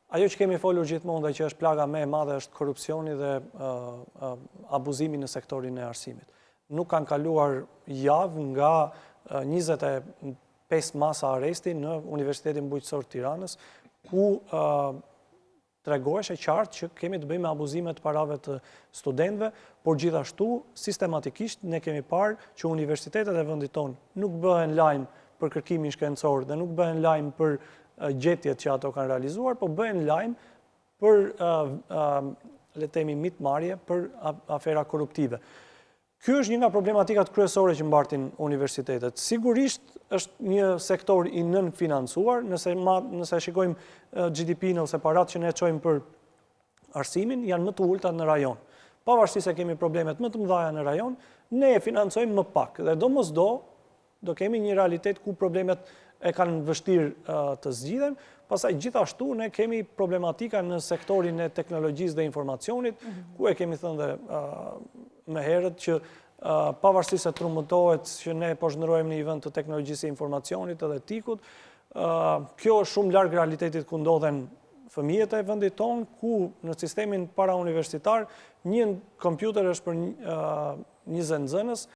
Ajo që kemi folur gjithmonë dhe që është plaga më e madhe është korrupsioni dhe abuzimi në sektorin e arsimit. Nuk kanë kaluar javë nga 25 masa arresti në Universitetin Bujqësor të Tiranës, ku tregohesh e qartë që kemi të bëjmë me abuzime të parave të studentëve, por gjithashtu sistematikisht ne kemi parë që universitetet e vendit tonë nuk bëhen lajm për kërkimin shkencor dhe nuk bëhen lajm për gjetjet që ato kanë realizuar, po bëhen lajm për le të themi mitmarrje për afera korruptive. Ky është një nga problematikat kryesore që mbartin universitetet. Sigurisht është një sektor i nënfinancuar, nëse shikojmë GDP-n ose paratë që ne çojmë për arsimin, janë më të ulta në rajon. Pavarësisht se kemi problemet më të mëdha në rajon, ne e financojmë më pak dhe domosdo do kemi një realitet ku problemet e kanë vështirë të zgjidhen. Pastaj gjithashtu ne kemi problematika në sektorin e teknologjisë dhe informacionit, ku e kemi thënë dhe më herët që pavarësisht se trumëtohet që ne po zhndrohemi në një vend të teknologjisë e informacionit edhe etikut, kjo është shumë larg realitetit ku ndodhen fëmijët e vendit tonë, ku në sistemin parauniversitar një kompjuter është për 20 nxënës,